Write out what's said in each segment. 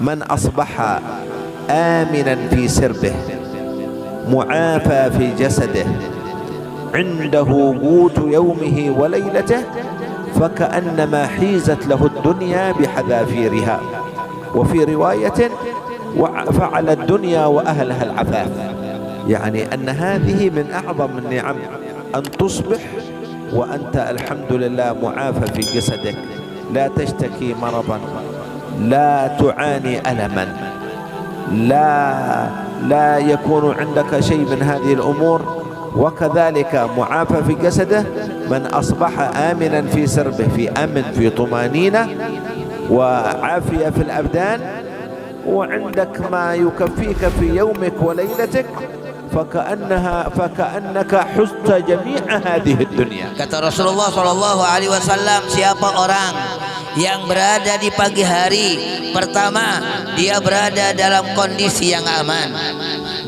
من أصبح آمنا في سربه معافى في جسده عنده قوت يومه وليلته فكأنما حيزت له الدنيا بحذافيرها. وفي رواية فعل الدنيا وأهلها العفاف، يعني أن هذه من أعظم النعم أن تصبح وأنت الحمد لله معافى في جسدك، لا تشتكي مرضا، لا تعاني ألما، لا يكون عندك شيء من هذه الأمور. وكذلك معافى في جسده من أصبح آمنا في سربه، في أمن، في طمانينة وعافية في الأبدان، وعندك ما يكفيك في يومك وليلتك، فكأنك حزت جميع هذه الدنيا. Kata Rasulullah Shallallahu Alaihi Wasallam, siapa orang yang berada di pagi hari, pertama dia berada dalam kondisi yang aman,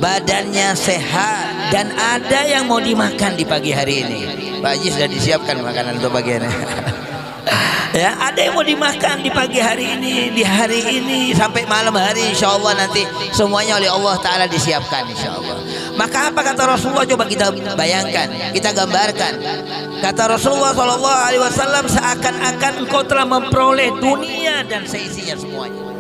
badannya sehat, dan ada yang mau dimakan di pagi hari ini. Pak Haji sudah disiapkan makanan untuk pagi ini. Ya, ada yang mau dimakan di pagi hari ini, di hari ini sampai malam hari, insya Allah nanti semuanya oleh Allah Ta'ala disiapkan, insya Allah. Maka apa kata Rasulullah, coba kita bayangkan, kita gambarkan. Kata Rasulullah Shallallahu Alaihi Wasallam, seakan-akan engkau telah memperoleh dunia dan seisinya semuanya.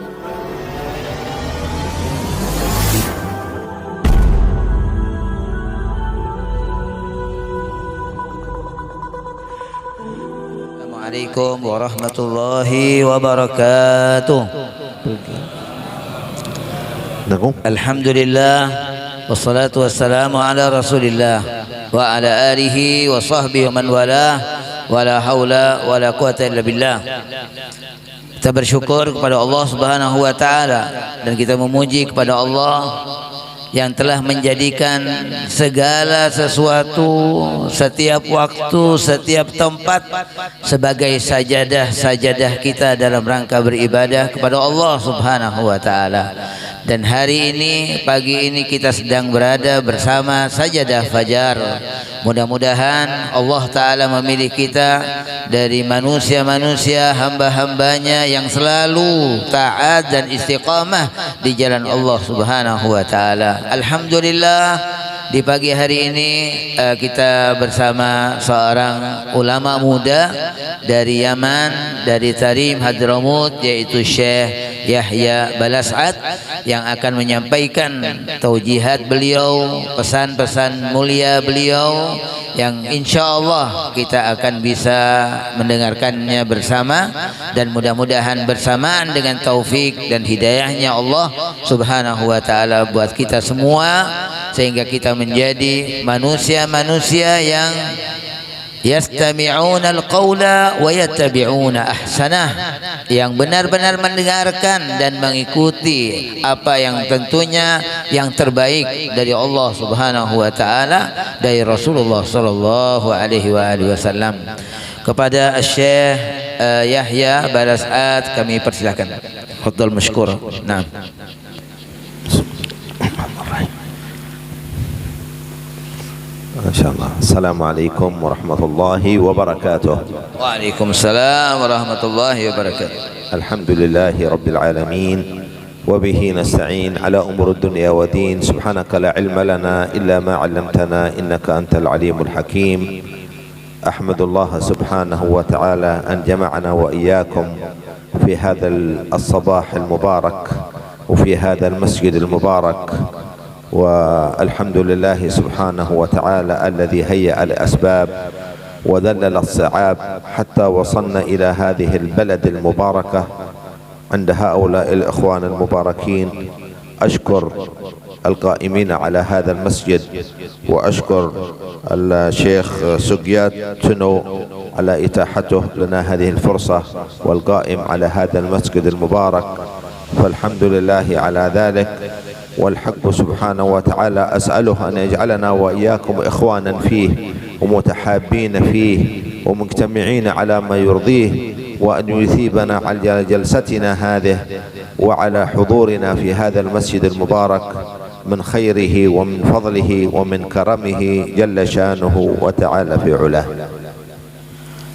Assalamualaikum warahmatullahi wabarakatuh. Alhamdulillah wassalatu wassalamu ala Rasulillah wa ala alihi wa sahbihi wa man walah, wala haula wala quwata illa billah. Kita bersyukur kepada Allah Subhanahu wa taala dan kita memuji kepada Allah yang telah menjadikan segala sesuatu, setiap waktu, setiap tempat sebagai sajadah kita dalam rangka beribadah kepada Allah Subhanahu wa taala. Dan hari ini, pagi ini kita sedang berada bersama sajadah fajar. Mudah-mudahan Allah Ta'ala memilih kita dari manusia-manusia, hamba-hambanya yang selalu taat dan istiqamah di jalan Allah Subhanahu wa Ta'ala. Alhamdulillah, di pagi hari ini kita bersama seorang ulama muda dari Yaman, dari Tarim Hadramut, yaitu Syekh Yahya Balas'ad, yang akan menyampaikan taujihat beliau, pesan-pesan mulia beliau, yang insya Allah kita akan bisa mendengarkannya bersama, dan mudah-mudahan bersamaan dengan taufik dan hidayahnya Allah Subhanahu wa ta'ala buat kita semua, sehingga kita menjadi manusia-manusia yang yastami'una al-qawla wa yattabi'una ahsanah, yang benar-benar mendengarkan dan mengikuti apa yang tentunya yang terbaik dari Allah Subhanahu wa taala, dari Rasulullah sallallahu alaihi wasallam. Kepada Syekh Yahya Balas'ad kami persilakan. Fadhal mashkur. Naam. Insyaallah. Assalamualaikum warahmatullahi wabarakatuh. Waalaikumsalam warahmatullahi wabarakatuh. Alhamdulillahi rabbil alamin wa bihi nasta'in ala umur dunya wa din. Subhanaka la ilma lana illa ma 'allamtana innaka antal alimul hakim. Ahmadullah subhanahu wa ta'ala an jama'ana wa iyyakum fi hadzal as-sabah al-mubarak wa fi hadzal masjid al-mubarak. والحمد لله سبحانه وتعالى الذي هيأ الأسباب وذلل الصعاب حتى وصلنا إلى هذه البلد المباركة عند هؤلاء الإخوان المباركين. أشكر القائمين على هذا المسجد، وأشكر الشيخ سقيات تنو على إتاحته لنا هذه الفرصة، والقائم على هذا المسجد المبارك، فالحمد لله على ذلك. والحق سبحانه وتعالى أسأله أن يجعلنا وإياكم إخوانا فيه ومتحابين فيه ومجتمعين على ما يرضيه، وأن يثيبنا على جلستنا هذه وعلى حضورنا في هذا المسجد المبارك من خيره ومن فضله ومن كرمه جل شانه وتعالى في علاه.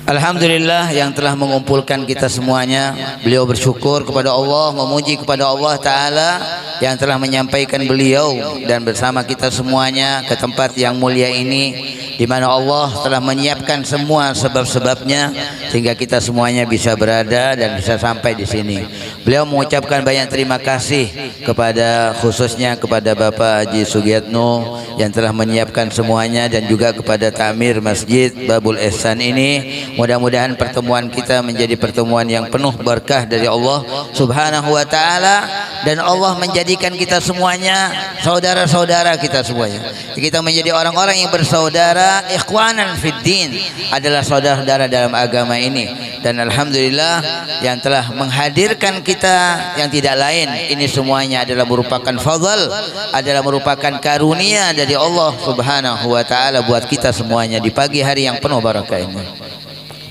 Alhamdulillah yang telah mengumpulkan kita semuanya. Beliau bersyukur kepada Allah, memuji kepada Allah Ta'ala yang telah menyampaikan beliau dan bersama kita semuanya ke tempat yang mulia ini, di mana Allah telah menyiapkan semua sebab-sebabnya sehingga kita semuanya bisa berada dan bisa sampai di sini. Beliau mengucapkan banyak terima kasih kepada, khususnya kepada Bapak Haji Sugiyatno yang telah menyiapkan semuanya, dan juga kepada Ta'mir Masjid Babul Ihsan ini. Mudah-mudahan pertemuan kita menjadi pertemuan yang penuh berkah dari Allah Subhanahu wa Ta'ala, dan Allah menjadikan kita semuanya saudara-saudara kita semuanya. Kita menjadi orang-orang yang bersaudara, ikhwanan fid din, adalah saudara-saudara dalam agama ini. Dan alhamdulillah yang telah menghadirkan kita yang tidak lain, ini semuanya adalah merupakan fadl, adalah merupakan karunia dari Allah Subhanahu wa Ta'ala buat kita semuanya di pagi hari yang penuh barakah ini.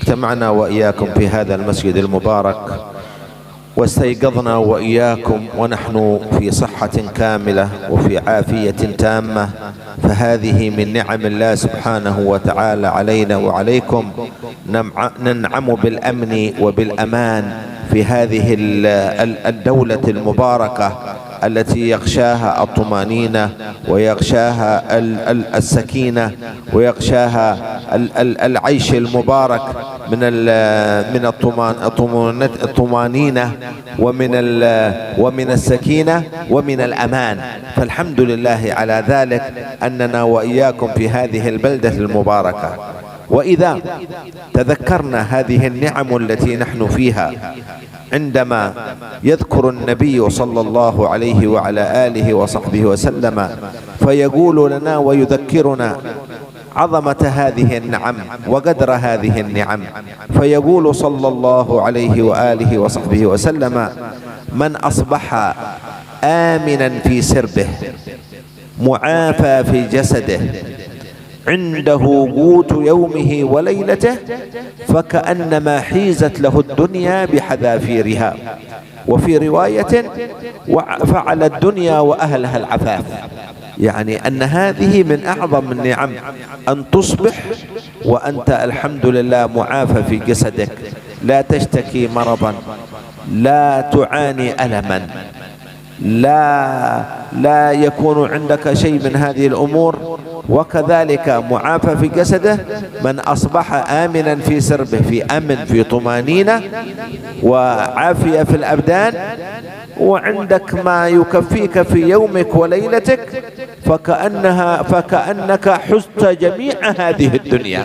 اجتمعنا وإياكم في هذا المسجد المبارك واستيقظنا وإياكم ونحن في صحة كاملة وفي عافية تامة، فهذه من نعم الله سبحانه وتعالى علينا وعليكم. ننعم بالأمن وبالأمان في هذه الدولة المباركة التي يغشاها الطمأنينة ويغشاها السكينة ويغشاها العيش المبارك من الطمأنينة ومن السكينة ومن الأمان. فالحمد لله على ذلك أننا وإياكم في هذه البلدة المباركة. وإذا تذكرنا هذه النعم التي نحن فيها عندما يذكر النبي صلى الله عليه وعلى آله وصحبه وسلم فيقول لنا ويذكرنا عظمة هذه النعم وقدر هذه النعم، فيقول صلى الله عليه وآله وصحبه وسلم: من أصبح آمنا في سربه معافى في جسده عنده قوت يومه وليلته فكأنما حيزت له الدنيا بحذافيرها، وفي رواية: فعل الدنيا وأهلها العفاف. يعني أن هذه من أعظم النعم أن تصبح وأنت الحمد لله معافى في جسدك، لا تشتكي مرضا، لا تعاني ألما، لا يكون عندك شيء من هذه الأمور. وكذلك معافى في جسده من أصبح آمنا في سربه، في أمن، في طمأنينة وعافية في الأبدان، وعندك ما يكفيك في يومك وليلتك، فكأنك حزت جميع هذه الدنيا،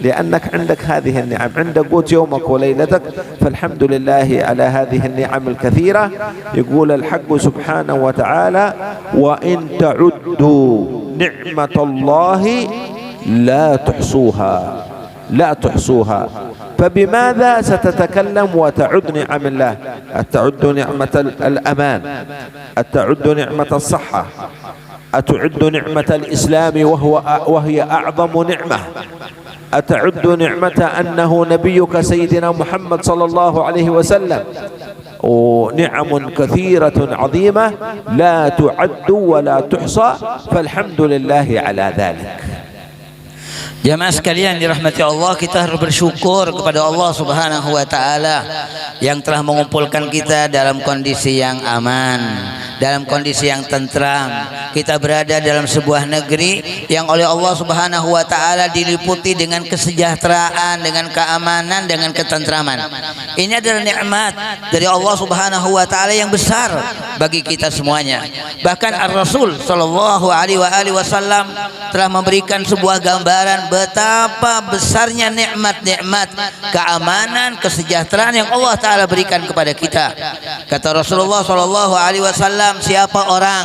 لأنك عندك هذه النعم، عندك قوت يومك وليلتك. فالحمد لله على هذه النعم الكثيرة. يقول الحق سبحانه وتعالى: وإن تعدوا نعمة الله لا تحصوها. فبماذا ستتكلم وتعد نعم الله؟ أتعد نعمة الأمان، أتعد نعمة الصحة، أتعد نعمة الإسلام وهي أعظم نعمة، أتعد نعمة أنه نبيك سيدنا محمد صلى الله عليه وسلم، ونعم كثيرة عظيمة لا تعد ولا تحصى. فالحمد لله على ذلك. Jamaah sekalian dirahmati Allah, kita harus bersyukur kepada Allah Subhanahu wa Ta'ala yang telah mengumpulkan kita dalam kondisi yang aman, dalam kondisi yang tentram. Kita berada dalam sebuah negeri yang oleh Allah Subhanahu wa Ta'ala diliputi dengan kesejahteraan, dengan keamanan, dengan ketentraman. Ini adalah nikmat dari Allah Subhanahu wa Ta'ala yang besar bagi kita semuanya. Bahkan Ar-Rasul sallallahu alaihi wasallam telah memberikan sebuah gambaran betapa besarnya nikmat-nikmat keamanan, kesejahteraan yang Allah Ta'ala berikan kepada kita. Kata Rasulullah sallallahu alaihi wasallam, siapa orang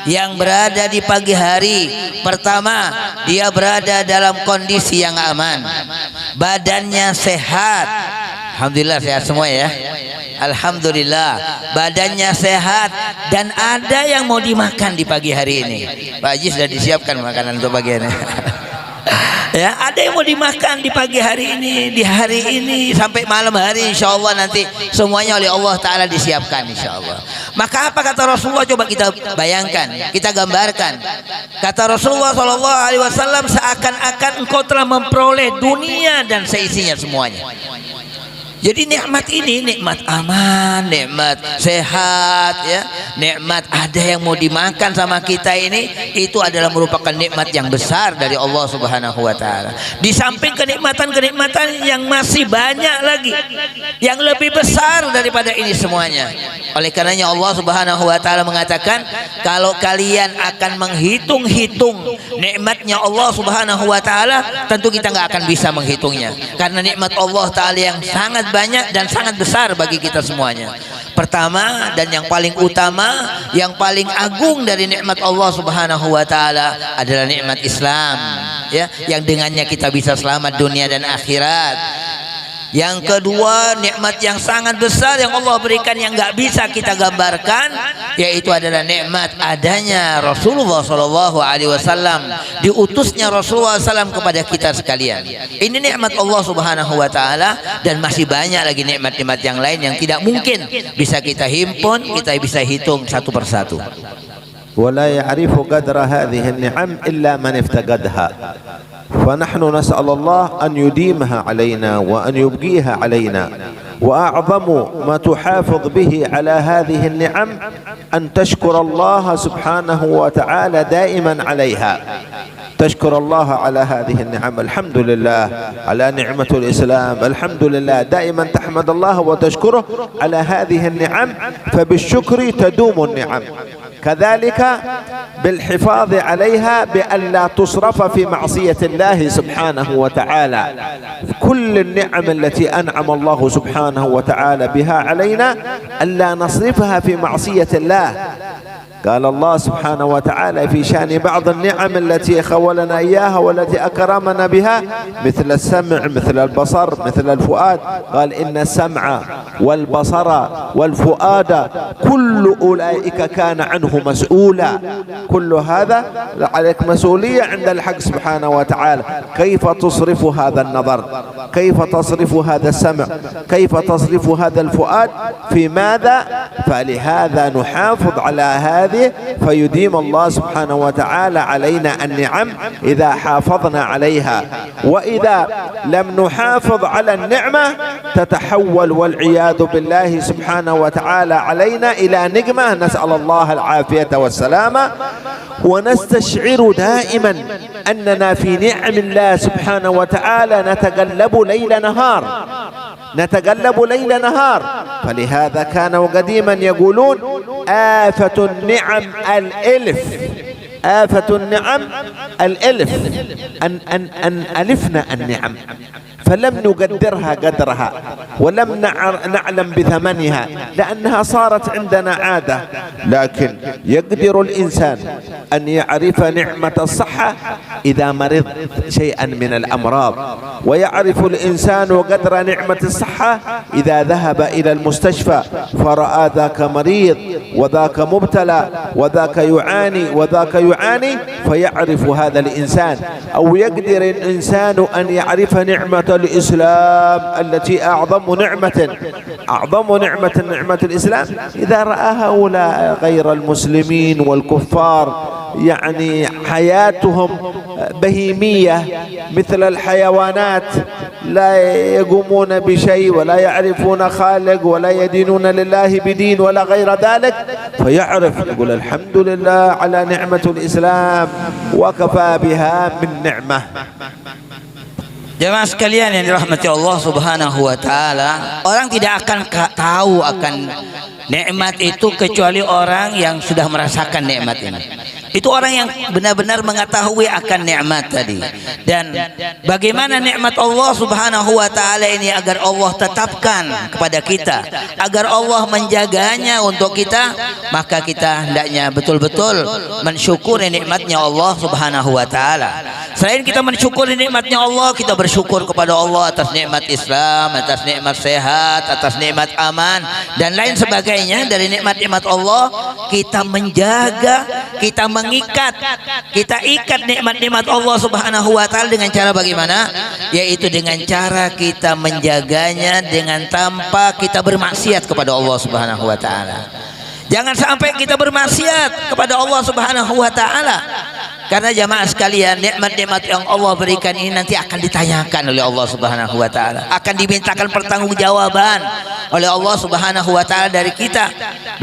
yang berada di pagi hari, pertama dia berada dalam kondisi yang aman, badannya sehat. Alhamdulillah sehat semua ya. Alhamdulillah badannya sehat dan ada yang mau dimakan di pagi hari ini. Pak Haji sudah disiapkan makanan untuk pagi ini. Ya, ada yang mau dimakan di pagi hari ini, di hari ini sampai malam hari, insya Allah nanti semuanya oleh Allah Ta'ala disiapkan, insya Allah. Maka apa kata Rasulullah, coba kita bayangkan, kita gambarkan. Kata Rasulullah SAW, seakan-akan engkau telah memperoleh dunia dan seisinya semuanya. Jadi nikmat ini, nikmat aman, nikmat sehat, ya, nikmat ada yang mau dimakan sama kita ini, itu adalah merupakan nikmat yang besar dari Allah Subhanahu wa Ta'ala. Di samping kenikmatan-kenikmatan yang masih banyak lagi, yang lebih besar daripada ini semuanya. Oleh karenanya Allah Subhanahu wa Ta'ala mengatakan, kalau kalian akan menghitung-hitung nikmatnya Allah Subhanahu wa Ta'ala, tentu kita nggak akan bisa menghitungnya, karena nikmat Allah Ta'ala yang sangat banyak dan sangat besar bagi kita semuanya. Pertama dan yang paling utama, yang paling agung dari nikmat Allah Subhanahu wa Ta'ala adalah nikmat Islam, ya, yang dengannya kita bisa selamat dunia dan akhirat. Yang kedua, nikmat yang sangat besar yang Allah berikan yang nggak bisa kita gambarkan, yaitu adalah nikmat adanya Rasulullah SAW, diutusnya Rasulullah SAW kepada kita sekalian. Ini nikmat Allah Subhanahu wa Ta'ala, dan masih banyak lagi nikmat-nikmat yang lain yang tidak mungkin bisa kita himpun, kita bisa hitung satu persatu. ولا يعرف قدر هذه النعم إلا من افتقدها فنحن نسأل الله أن يديمها علينا وأن يبقيها علينا. وأعظم ما تحافظ به على هذه النعم أن تشكر الله سبحانه وتعالى دائما عليها. تشكر الله على هذه النعم، الحمد لله على نعمة الإسلام، الحمد لله، دائما تحمد الله وتشكره على هذه النعم، فبالشكر تدوم النعم. كذلك بالحفاظ عليها بأن لا تصرف في معصية الله سبحانه وتعالى. كل النعم التي أنعم الله سبحانه وتعالى بها علينا ألا نصرفها في معصية الله. قال الله سبحانه وتعالى في شأن بعض النعم التي خولنا إياها والتي أكرمنا بها، مثل السمع، مثل البصر، مثل الفؤاد، قال إن السمع والبصر والفؤاد كل أولئك كان عنه مسؤولا. كل هذا عليك مسؤولية عند الحق سبحانه وتعالى. كيف تصرف هذا النظر؟ كيف تصرف هذا السمع؟ كيف تصرف هذا الفؤاد؟ في ماذا؟ فلهذا نحافظ على هذا، فيديم الله سبحانه وتعالى علينا النعم إذا حافظنا عليها. وإذا لم نحافظ على النعمة تتحول والعياذ بالله سبحانه وتعالى علينا إلى نقمة، نسأل الله العافية والسلامة. ونستشعر دائما أننا في نعم الله سبحانه وتعالى نتقلب ليل نهار، نتقلب ليل نهار. فلهذا كانوا قديما يقولون آفة النعم الإلف، آفة النعم الإلف، أن ألفنا النعم فلم نقدرها قدرها ولم نعلم بثمنها لأنها صارت عندنا عادة. لكن يقدر الإنسان أن يعرف نعمة الصحة إذا مرض شيئا من الأمراض، ويعرف الإنسان قدر نعمة الصحة إذا ذهب إلى المستشفى فرأى ذاك مريض وذاك مبتلى وذاك يعاني وذاك يعاني، فيعرف هذا الإنسان. أو يقدر الإنسان أن يعرف نعمة الإسلام التي أعظم نعمة الإسلام إذا رأى هؤلاء غير المسلمين والكفار يعني حياتهم بهيمية مثل الحيوانات، لا يقومون بشيء ولا يعرفون خالق ولا يدينون لله بدين ولا غير ذلك، فيعرف يقول الحمد لله على نعمة الإسلام وكفى بها من نعمة. Jemaah sekalian yang dirahmati Allah Subhanahu wa Ta'ala, orang tidak akan tahu akan nikmat itu kecuali orang yang sudah merasakan nikmat ini. Itu orang yang benar-benar mengetahui akan nikmat tadi. Dan bagaimana nikmat Allah Subhanahu wa Ta'ala ini agar Allah tetapkan kepada kita, agar Allah menjaganya untuk kita, maka kita hendaknya betul-betul mensyukuri nikmatnya Allah Subhanahu wa Ta'ala. Selain kita mensyukuri nikmatnya Allah, kita bersyukur kepada Allah atas nikmat Islam, atas nikmat sehat, atas nikmat aman dan lain sebagainya dari nikmat-nikmat Allah. Kita menjaga, kita mengikat, kita ikat nikmat-nikmat Allah Subhanahu wa taala dengan cara bagaimana? Yaitu dengan cara kita menjaganya dengan tanpa kita bermaksiat kepada Allah Subhanahu wa taala. Jangan sampai kita bermaksiat kepada Allah Subhanahu wa taala. Karena jamaah sekalian, nikmat-nikmat yang Allah berikan ini nanti akan ditanyakan oleh Allah Subhanahu wa taala. Akan dimintakan pertanggungjawaban oleh Allah Subhanahu wa taala dari kita.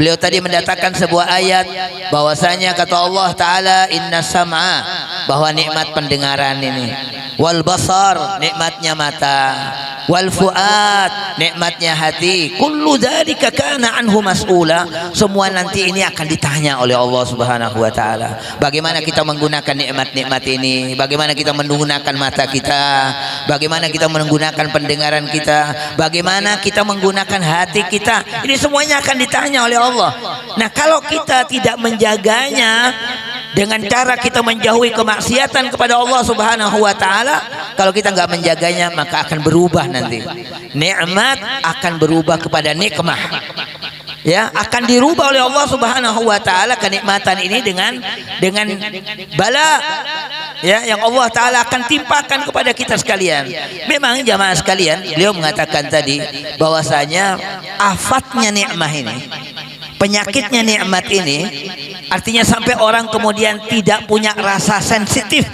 Beliau tadi mendatangkan sebuah ayat bahwasanya kata Allah taala, inna sam'a, bahwa nikmat pendengaran ini, wal basar, nikmatnya mata, wal fuad, nikmatnya hati, kullu dzalika kana anhu mas'ula, semua nanti ini akan ditanya oleh Allah Subhanahu wa taala. Bagaimana kita menggunakan nikmat-nikmat ini, bagaimana kita menggunakan mata kita, bagaimana kita menggunakan pendengaran kita, bagaimana kita menggunakan hati kita. Ini semuanya akan ditanya oleh Allah. Nah, kalau kita tidak menjaganya dengan cara kita menjauhi kemaksiatan kepada Allah Subhanahu wa taala, kalau kita nggak menjaganya maka akan berubah nanti. Nikmat akan berubah kepada nikmah. Ya, akan dirubah oleh Allah Subhanahu wa taala kenikmatan ini dengan bala, ya, yang Allah taala akan timpakan kepada kita sekalian. Memang jamaah sekalian, beliau mengatakan tadi bahwasanya afatnya nikmah ini, penyakitnya nikmat ini, artinya sampai orang kemudian tidak punya rasa sensitif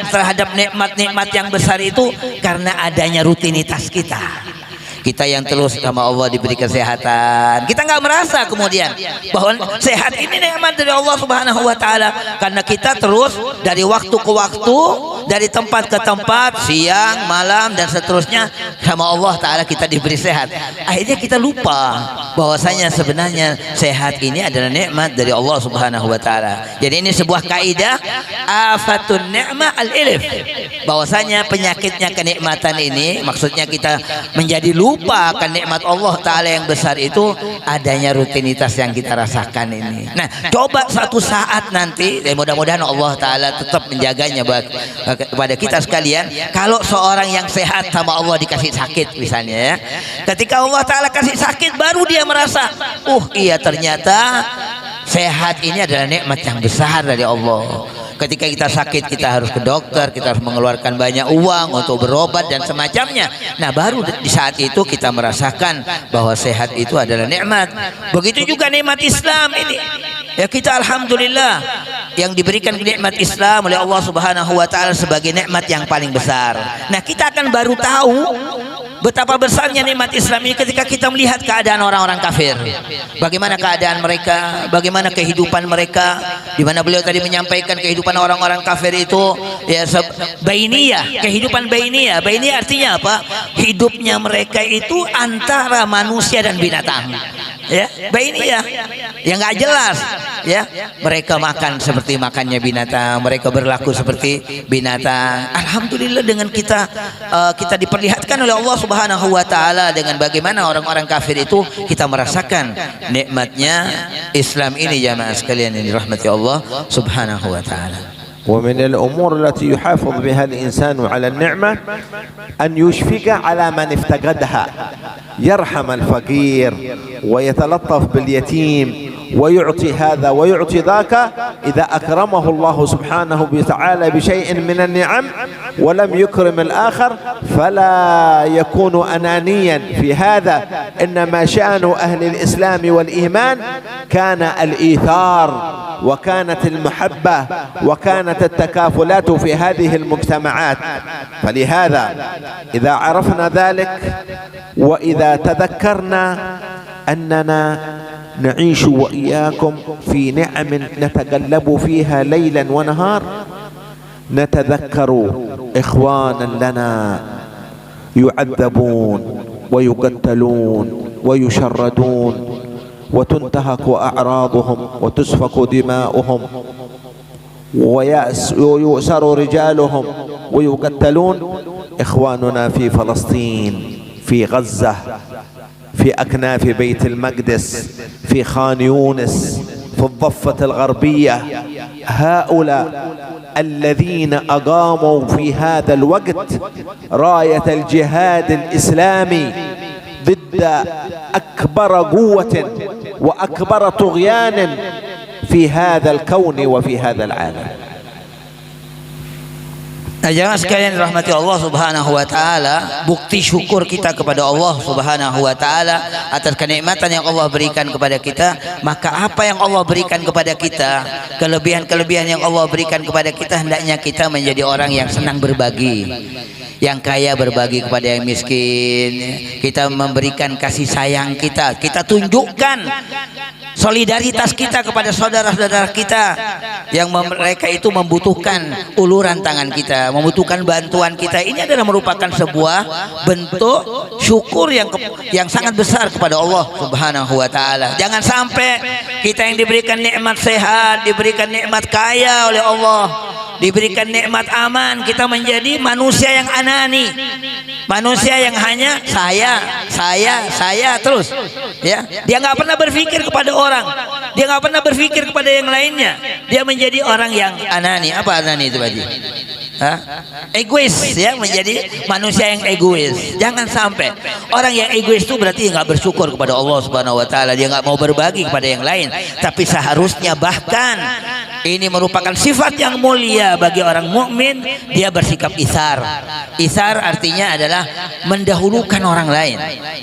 terhadap nikmat-nikmat yang besar itu karena adanya rutinitas kita. Kita yang terus sama Allah diberi kesehatan, kita nggak merasa kemudian bahwa sehat ini nikmat dari Allah Subhanahu wa taala, karena kita terus dari waktu ke waktu, dari tempat ke tempat, siang, malam dan seterusnya sama Allah taala kita diberi sehat. Akhirnya kita lupa bahwasanya sebenarnya sehat ini adalah nikmat dari Allah Subhanahu wa taala. Jadi ini sebuah kaidah afatun ni'mah al-ilf, bahwasanya penyakitnya kenikmatan ini, maksudnya kita menjadi lupa akan nikmat Allah taala yang besar itu adanya rutinitas yang kita rasakan ini. Nah, coba suatu saat nanti, mudah-mudahan Allah taala tetap menjaganya kepada kita sekalian. Kalau seorang yang sehat sama Allah dikasih sakit misalnya, ya, ketika Allah taala kasih sakit baru dia merasa, iya ternyata sehat ini adalah nikmat yang besar dari Allah. Ketika kita sakit, kita harus ke dokter, kita harus mengeluarkan banyak uang untuk berobat dan semacamnya. Nah, baru di saat itu kita merasakan bahwa sehat itu adalah nikmat. Begitu juga nikmat Islam ini. Ya, kita alhamdulillah yang diberikan nikmat Islam oleh Allah Subhanahu wa taala sebagai nikmat yang paling besar. Nah, kita akan baru tahu betapa besarnya nikmat Islam ini ketika kita melihat keadaan orang-orang kafir. Bagaimana keadaan mereka, bagaimana kehidupan mereka, di mana beliau tadi menyampaikan kehidupan orang-orang kafir itu ya bainiyah, kehidupan bainiyah. Bainiyah artinya apa? Hidupnya mereka itu antara manusia dan binatang. Ya, bainiyah yang nggak jelas, ya. Mereka makan seperti makannya binatang, mereka berlaku seperti binatang. Alhamdulillah dengan kita diperlihatkan oleh Allah Subhanahu wa taala dengan bagaimana orang-orang kafir itu kita merasakan nikmatnya Islam ini jamaah sekalian ini rahmati Allah Subhanahu wa taala. ومن الأمور التي يحافظ بها الإنسان على النعمة أن يشفق على من افتقدها، يرحم الفقير ويتلطف باليتيم ويعطي هذا ويعطي ذاك. إذا أكرمه الله سبحانه وتعالى بشيء من النعم ولم يكرم الآخر فلا يكون أنانيا في هذا، إنما شأن أهل الإسلام والإيمان كان الإيثار وكانت المحبة وكانت التكافلات في هذه المجتمعات. فلهذا إذا عرفنا ذلك وإذا تذكرنا أننا نعيش وإياكم في نعم نتقلب فيها ليلا ونهار، نتذكر إخوانا لنا يعذبون ويقتلون ويشردون وتنتهك أعراضهم وتسفك دماؤهم ويؤسر رجالهم ويقتلون. إخواننا في فلسطين، في غزة، في أكناف بيت المقدس، في خان يونس، في الضفة الغربية، هؤلاء الذين أقاموا في هذا الوقت راية الجهاد الإسلامي ضد أكبر قوة وأكبر طغيان في هذا الكون وفي هذا العالم. Nah, jangan sekalian dirahmati Allah Subhanahu wa taala, bukti syukur kita kepada Allah Subhanahu wa taala atas kenikmatan yang Allah berikan kepada kita, maka apa yang Allah berikan kepada kita, kelebihan-kelebihan yang Allah berikan kepada kita, hendaknya kita menjadi orang yang senang berbagi. Yang kaya berbagi kepada yang miskin, kita memberikan kasih sayang kita tunjukkan solidaritas kita kepada saudara-saudara kita yang mereka itu membutuhkan uluran tangan kita, membutuhkan bantuan kita. Ini adalah merupakan sebuah bentuk syukur yang sangat besar kepada Allah Subhanahu wa taala. Jangan sampai kita yang diberikan nikmat sehat, diberikan nikmat kaya oleh Allah, diberikan nikmat aman, kita menjadi manusia yang anani, manusia yang hanya saya terus, ya. Dia nggak pernah berpikir kepada orang, dia nggak pernah berpikir kepada yang lainnya. Dia menjadi orang yang anani. Apa anani itu, Pak Haji? Egois, ya, menjadi manusia yang egois. Jangan sampai orang yang egois itu berarti nggak bersyukur kepada Allah Subhanahu wa taala, dia nggak mau berbagi kepada yang lain. Tapi seharusnya, bahkan ini merupakan sifat yang mulia bagi orang mukmin, dia bersikap isar. Isar artinya adalah mendahulukan orang lain.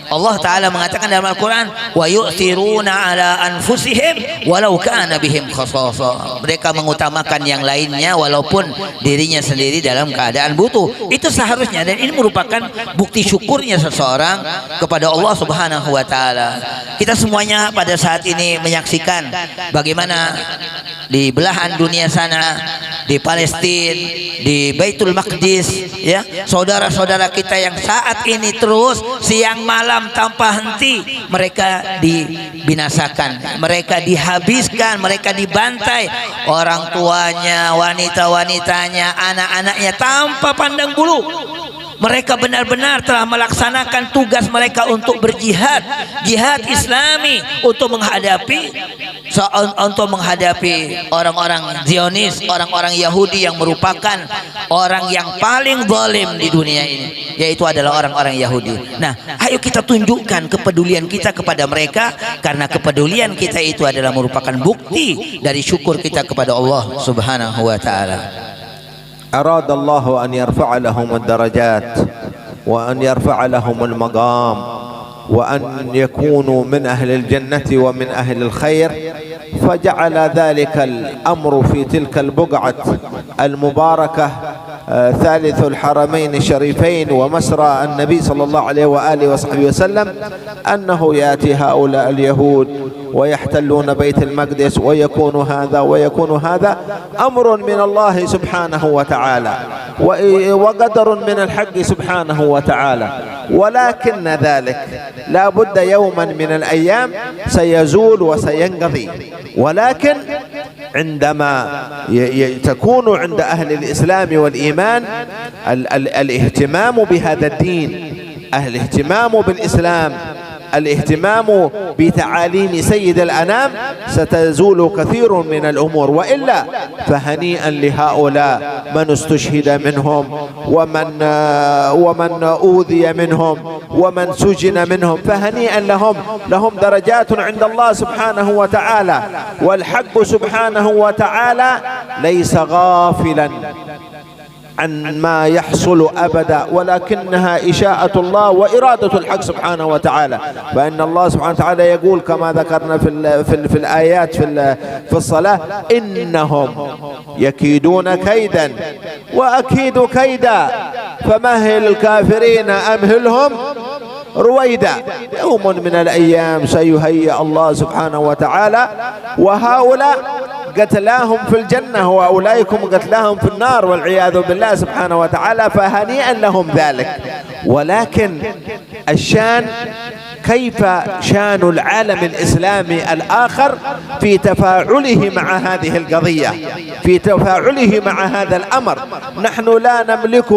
Allah taala mengatakan dalam Al-Qur'an, wa yu'thiruna ala anfusihim walau kana bihim khasasa. Mereka mengutamakan yang lainnya walaupun dirinya sendiri dalam keadaan butuh. Itu seharusnya, dan ini merupakan bukti syukurnya seseorang kepada Allah Subhanahu wa taala. Kita semuanya pada saat ini menyaksikan bagaimana di belahan dunia sana, di Palestina, di Baitul Maqdis, ya, saudara-saudara kita yang saat ini terus siang malam tanpa henti mereka dibinasakan, mereka dihabiskan, mereka dibantai, orang tuanya, wanita-wanitanya, anak-anaknya tanpa pandang bulu. Mereka benar-benar telah melaksanakan tugas mereka untuk berjihad, jihad Islami, untuk menghadapi orang-orang Zionis, orang-orang Yahudi yang merupakan orang yang paling zalim di dunia ini, yaitu adalah orang-orang Yahudi. Nah, ayo kita tunjukkan kepedulian kita kepada mereka, karena kepedulian kita itu adalah merupakan bukti dari syukur kita kepada Allah Subhanahu wa taala. أراد الله أن يرفع لهم الدرجات وأن يرفع لهم المقام وأن يكونوا من أهل الجنة ومن أهل الخير، فجعل ذلك الأمر في تلك البقعة المباركة ثالث الحرمين الشريفين ومسرى النبي صلى الله عليه وآله وصحبه وسلم، أنه يأتي هؤلاء اليهود ويحتلون بيت المقدس ويكون هذا ويكون هذا أمر من الله سبحانه وتعالى وقدر من الحق سبحانه وتعالى، ولكن ذلك لا بد يوما من الأيام سيزول وسينقضي. ولكن عندما تكون عند أهل الإسلام والإيمان الاهتمام بهذا الدين، الاهتمام بالإسلام، الاهتمام بتعاليم سيد الأنام، ستزول كثير من الأمور. وإلا فهنيئا لهؤلاء من استشهد منهم ومن أوذي منهم ومن سجن منهم، فهنيئا لهم درجات عند الله سبحانه وتعالى. والحق سبحانه وتعالى ليس غافلا عن ما يحصل أبدا، ولكنها إشاءة الله وإرادة الحق سبحانه وتعالى. فإن الله سبحانه وتعالى يقول كما ذكرنا في الآيات في الصلاة: إنهم يكيدون كيدا وأكيد كيدا فمهل الكافرين أمهلهم رويدا. يوم من الأيام سيهيئ الله سبحانه وتعالى، وهؤلاء قتلاهم في الجنة وأولئكم قتلاهم في النار والعياذ بالله سبحانه وتعالى، فهنيئا لهم ذلك. ولكن الشان كيف شان العالم الإسلامي الآخر في تفاعله مع هذه القضية، في تفاعله مع هذا الأمر. نحن لا نملك،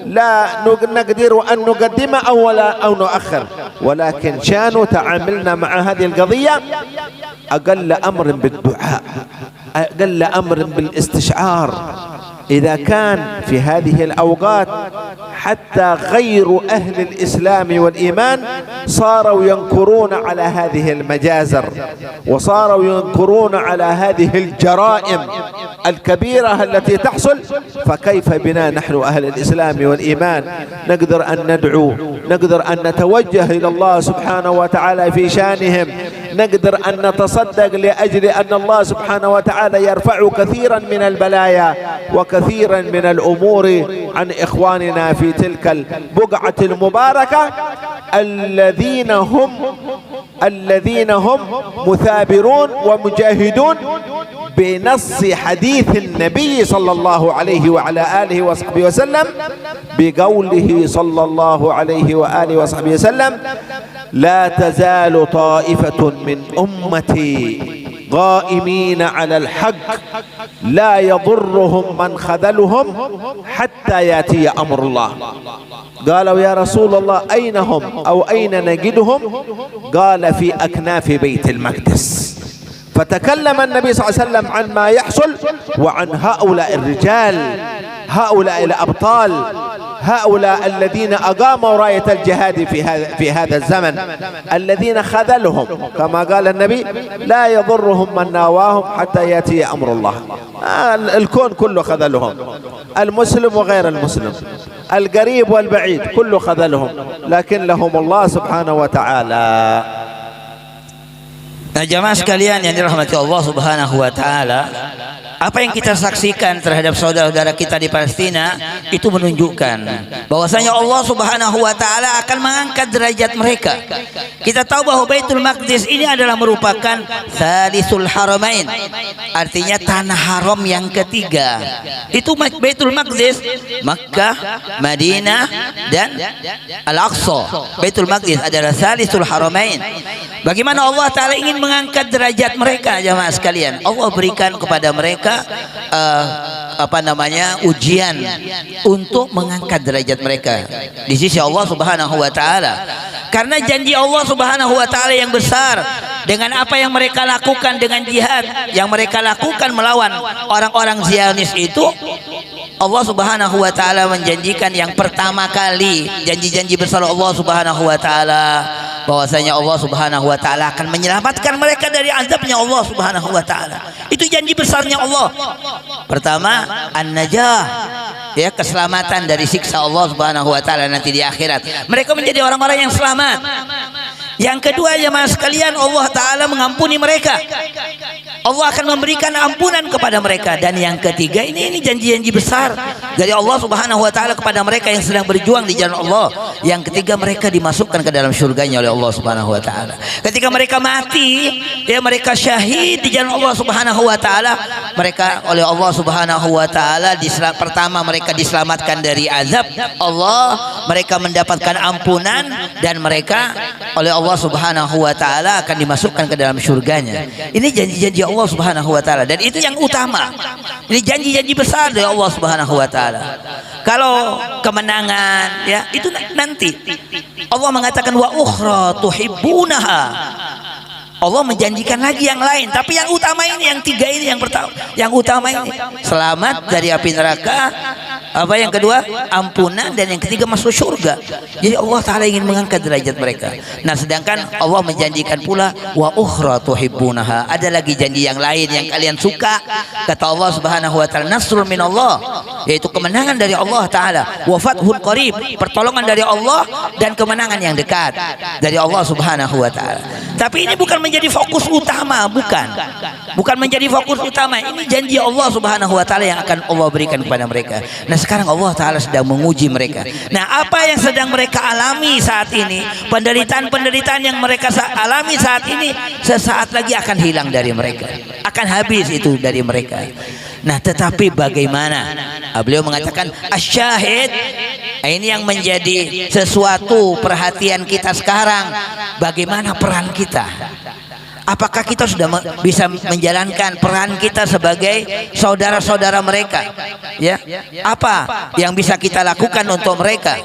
لا نقدر أن نقدم أو نؤخر، ولكن شان تعاملنا مع هذه القضية أقل أمر بالدعاء. أقل أمر بالاستشعار. إذا كان في هذه الأوقات حتى غير أهل الإسلام والإيمان صاروا ينكرون على هذه المجازر، وصاروا ينكرون على هذه الجرائم الكبيرة التي تحصل، فكيف بنا نحن أهل الإسلام والإيمان نقدر أن ندعو، نقدر أن نتوجه إلى الله سبحانه وتعالى في شانهم، نقدر أن نتصدق لأجل أن الله سبحانه وتعالى يرفع كثيرا من البلايا وكثيرا من الأمور عن إخواننا في تلك البقعة المباركة الذين هم مثابرون ومجاهدون بنص حديث النبي صلى الله عليه وعلى آله وصحبه وسلم، بقوله صلى الله عليه وآله وصحبه وسلم: لا تزال طائفة من أمتي قائمين على الحق لا يضرهم من خذلهم حتى يأتي أمر الله. قالوا: يا رسول الله أين هم أو أين نجدهم؟ قال: في أكناف بيت المقدس. فتكلم النبي صلى الله عليه وسلم عن ما يحصل وعن هؤلاء الرجال، هؤلاء الأبطال، هؤلاء الذين أقاموا راية الجهاد في هذا الزمن، الذين خذلهم كما قال النبي: لا يضرهم من ناواهم حتى يأتي أمر الله. الكون كله خذلهم، المسلم وغير المسلم، القريب والبعيد كله خذلهم، لكن لهم الله سبحانه وتعالى. Nah, jamaah sekalian yang dirahmati Allah Subhanahu wa taala, apa yang kita saksikan terhadap saudara-saudara kita di Palestina itu menunjukkan bahwasanya Allah Subhanahu wa taala akan mengangkat derajat mereka. Kita tahu bahwa Baitul Maqdis ini adalah merupakan Thalitsul Haramain, artinya tanah haram yang ketiga. Itu Baitul Maqdis, Makkah, Madinah dan Al-Aqsa. Baitul Maqdis adalah Thalitsul Haramain. Bagaimana Allah taala ingin mengangkat derajat mereka, jamaah sekalian? Allah berikan kepada mereka ujian untuk mengangkat derajat mereka di sisi Allah Subhanahu wa taala. Karena janji Allah Subhanahu wa taala yang besar dengan apa yang mereka lakukan, dengan jihad yang mereka lakukan melawan orang-orang Zionis itu, Allah Subhanahu wa taala menjanjikan yang pertama kali, janji-janji besar Allah Subhanahu wa taala, bahwasanya Allah Subhanahu wa taala akan menyelamatkan mereka dari azabnya Allah Subhanahu wa taala. Itu janji besarnya Allah. Pertama, an-najah, ya, keselamatan dari siksa Allah Subhanahu wa taala nanti di akhirat. Mereka menjadi orang-orang yang selamat. Yang kedua, jemaah sekalian, Allah taala mengampuni mereka. Allah akan memberikan ampunan kepada mereka. Dan yang ketiga, ini janji-janji besar dari Allah Subhanahu wa taala kepada mereka yang sedang berjuang di jalan Allah. Yang ketiga, mereka dimasukkan ke dalam surganya oleh Allah Subhanahu wa taala. Ketika mereka mati, ya, mereka syahid di jalan Allah Subhanahu wa taala, mereka oleh Allah Subhanahu wa taala pertama mereka diselamatkan dari azab Allah, mereka mendapatkan ampunan, dan mereka oleh Allah Subhanahu wa taala akan dimasukkan ke dalam surganya. Ini janji-janji Allah Subhanahu wa taala, dan itu yang utama. Ini janji-janji besar dari Allah Subhanahu wa taala. Kalau kemenangan, ya, itu nanti Allah mengatakan wa ukhra tuhibbunaha. Allah menjanjikan lagi yang lain, tapi yang utama ini, yang tiga ini, yang pertama, yang utama ini selamat dari api neraka, apa yang kedua ampunan, dan yang ketiga masuk surga. Jadi Allah taala ingin mengangkat derajat mereka. Nah, sedangkan Allah menjanjikan pula wa ukhra tuhibbunaha, ada lagi janji yang lain yang kalian suka. Kata Allah Subhanahu wa taala, nasrun minallah, yaitu kemenangan dari Allah taala, wa fathun qarib, pertolongan dari Allah dan kemenangan yang dekat dari Allah Subhanahu wa taala. Tapi ini bukan menjadi fokus utama, bukan menjadi fokus utama. Ini janji Allah Subhanahu wa taala yang akan Allah berikan kepada mereka. Nah, sekarang Allah taala sedang menguji mereka. Nah, apa yang sedang mereka alami saat ini, penderitaan-penderitaan yang mereka alami saat ini, sesaat lagi akan hilang dari mereka, akan habis itu dari mereka. Nah, tetapi bagaimana? Beliau mengatakan asyahid, ini yang menjadi sesuatu perhatian kita sekarang. Bagaimana peran kita? Apakah kita sudah bisa menjalankan peran kita sebagai saudara-saudara mereka? Ya, apa yang bisa kita lakukan untuk mereka?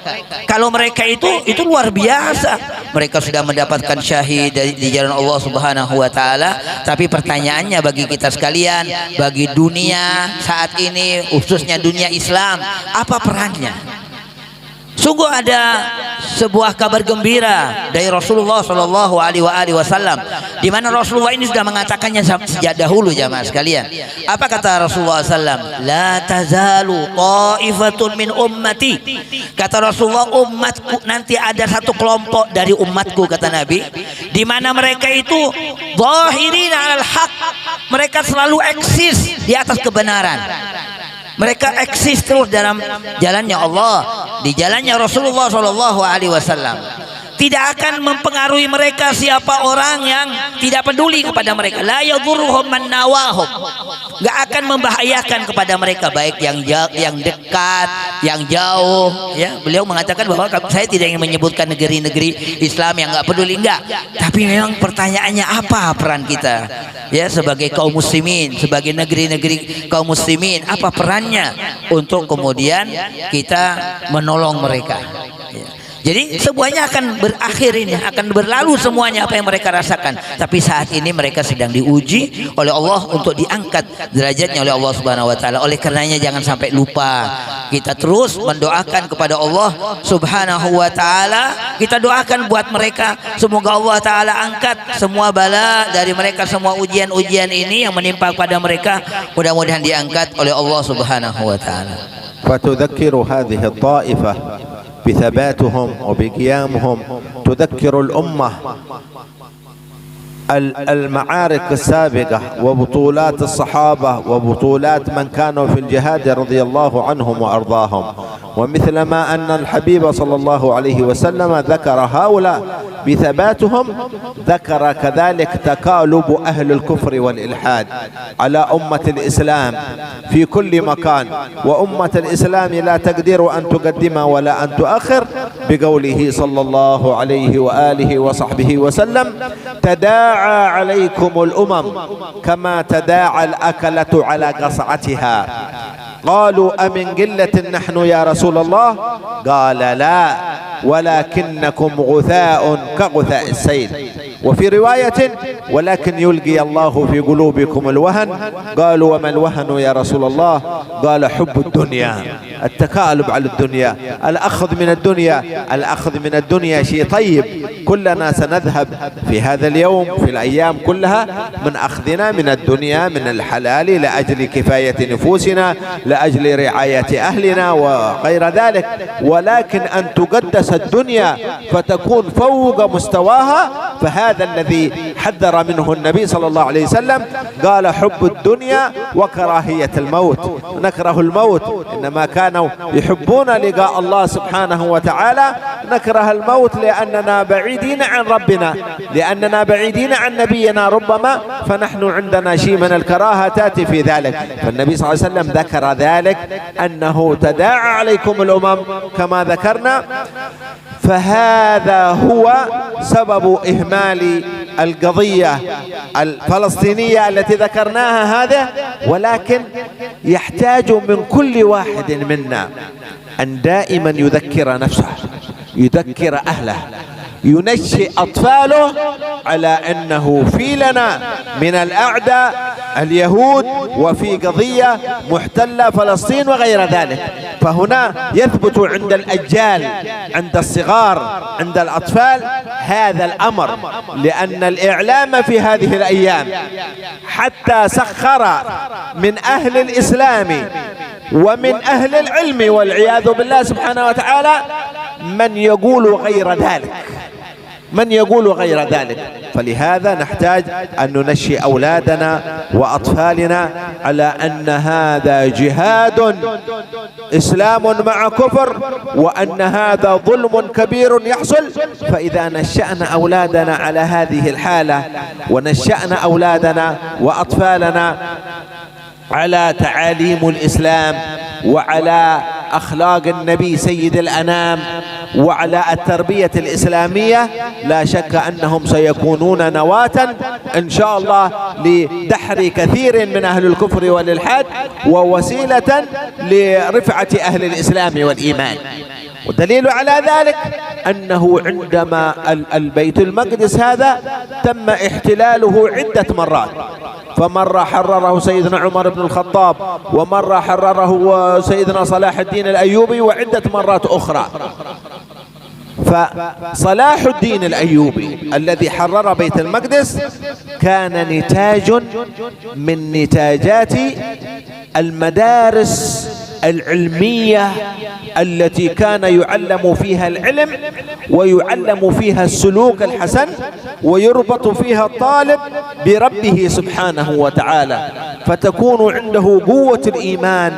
Kalau mereka itu luar biasa, mereka sudah mendapatkan syahid di jalan Allah Subhanahu wa taala. Tapi pertanyaannya bagi kita sekalian, bagi dunia saat ini, khususnya dunia Islam, apa perannya? Sungguh ada sebuah kabar gembira dari Rasulullah Shallallahu Alaihi Wasallam, di mana Rasulullah ini sudah mengatakannya sejak dahulu, jamaah sekalian. Apa kata Rasulullah SAW? La tazalu ta'ifatun min ummati. Kata Rasulullah, umatku nanti ada satu kelompok dari umatku, kata Nabi, di mana mereka itu zahirina alal haq, mereka selalu eksis di atas kebenaran. Mereka eksis terus dalam jalannya Allah, di jalannya Rasulullah Shallallahu Alaihi Wasallam. Tidak akan mempengaruhi mereka siapa orang yang tidak peduli kepada mereka. La yadhurruhum man nawahum. Gak akan membahayakan kepada mereka, baik yang dekat, yang jauh. Ya, beliau mengatakan bahwa saya tidak ingin menyebutkan negeri-negeri Islam yang gak peduli, enggak. Tapi memang pertanyaannya apa peran kita? Ya, sebagai kaum muslimin, sebagai negeri-negeri kaum muslimin, apa perannya untuk kemudian kita menolong mereka? Ya. Jadi semuanya akan berakhir, ini akan berlalu semuanya apa yang mereka rasakan. Tapi saat ini mereka sedang diuji oleh Allah untuk diangkat derajatnya oleh Allah Subhanahu wa taala. Oleh karenanya jangan sampai lupa kita terus mendoakan kepada Allah Subhanahu wa taala. Kita doakan buat mereka, semoga Allah taala angkat semua bala dari mereka, semua ujian-ujian ini yang menimpa pada mereka, mudah-mudahan diangkat oleh Allah Subhanahu wa taala. فتذكر هذه الطائفة بثباتهم وبقيامهم، تذكر الأمة المعارك السابقة وبطولات الصحابة وبطولات من كانوا في الجهاد رضي الله عنهم وأرضاهم. ومثلما أن الحبيب صلى الله عليه وسلم ذكر هؤلاء بثباتهم، ذكر كذلك تكالب أهل الكفر والإلحاد على أمة الإسلام في كل مكان. وأمة الإسلام لا تقدر أن تقدم ولا أن تؤخر، بقوله صلى الله عليه وآله وصحبه وسلم: تداعى عليكم الأمم كما تداعى الأكلة على قصعتها. قالوا أمن قلة نحن يا رسول الله؟ قال لا، ولكنكم غثاء كغثاء السيل. وفي رواية: ولكن يلقي الله في قلوبكم الوهن. قالوا وما الوهن يا رسول الله؟ قال حب الدنيا، التكالب على الدنيا، الأخذ من الدنيا. الأخذ من الدنيا شيء طيب، كلنا سنذهب في هذا اليوم في الأيام كلها من أخذنا من الدنيا، من الحلال، لأجل كفاية نفوسنا، لأجل رعاية أهلنا وغير ذلك. ولكن أن تقدس الدنيا فتكون فوق مستواها، فهذا الذي حذر منه النبي صلى الله عليه وسلم. قال حب الدنيا وكراهية الموت، نكره الموت. إنما كانوا يحبون لقاء الله سبحانه وتعالى، نكره الموت لأننا بعيدين عن ربنا، لأننا بعيدين عن نبينا ربما، فنحن عندنا شيء من الكراهة تأتي في ذلك. فالنبي صلى الله عليه وسلم ذكر ذلك، أنه تداعى عليكم الأمم كما ذكرنا. فهذا هو سبب إهمال القضية الفلسطينية التي ذكرناها هذا. ولكن يحتاج من كل واحد منا أن دائما يذكر نفسه، يذكر أهله، ينشئ أطفاله على أنه في لنا من الأعداء اليهود، وفي قضية محتلة فلسطين وغير ذلك. فهنا يثبت عند الأجيال، عند الصغار، عند الأطفال هذا الأمر. لأن الإعلام في هذه الأيام حتى سخر من أهل الإسلام ومن أهل العلم والعياذ بالله سبحانه وتعالى من يقول غير ذلك، من يقول غير ذلك. فلهذا نحتاج أن ننشئ أولادنا وأطفالنا على أن هذا جهاد إسلام مع كفر، وأن هذا ظلم كبير يحصل. فإذا نشأنا أولادنا على هذه الحالة، ونشأنا أولادنا وأطفالنا على تعاليم الإسلام وعلى أخلاق النبي سيد الأنام وعلى التربية الإسلامية، لا شك أنهم سيكونون نواة إن شاء الله لدحر كثير من أهل الكفر والإلحاد ووسيلة لرفعة أهل الإسلام والإيمان. والدليل على ذلك أنه عندما البيت المقدس هذا تم احتلاله عدة مرات، فمرة حرره سيدنا عمر بن الخطاب، ومرة حرره سيدنا صلاح الدين الأيوبي، وعدة مرات أخرى. فصلاح الدين الأيوبي الذي حرر بيت المقدس كان نتاج من نتاجات المدارس العلمية التي كان يعلم فيها العلم ويعلم فيها السلوك الحسن ويربط فيها الطالب بربه سبحانه وتعالى، فتكون عنده قوة الإيمان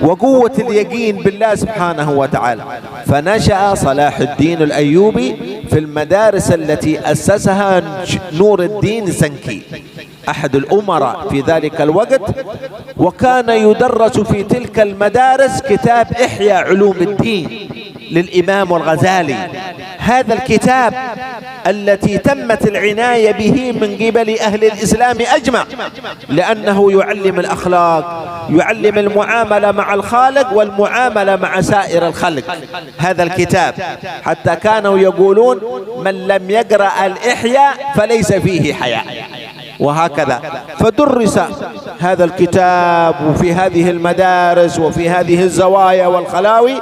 وقوة اليقين بالله سبحانه وتعالى. فنشأ صلاح الدين الأيوبي في المدارس التي أسسها نور الدين زنكي أحد الأمراء في ذلك الوقت، وكان يدرس في تلك المدارس كتاب إحياء علوم الدين للإمام الغزالي. هذا الكتاب التي تمت العناية به من قبل أهل الإسلام أجمع، لأنه يعلم الأخلاق، يعلم المعاملة مع الخالق والمعاملة مع سائر الخلق. هذا الكتاب حتى كانوا يقولون من لم يقرأ الإحياء فليس فيه حياء، وهكذا. فدرس هذا الكتاب في هذه المدارس وفي هذه الزوايا والخلاوي،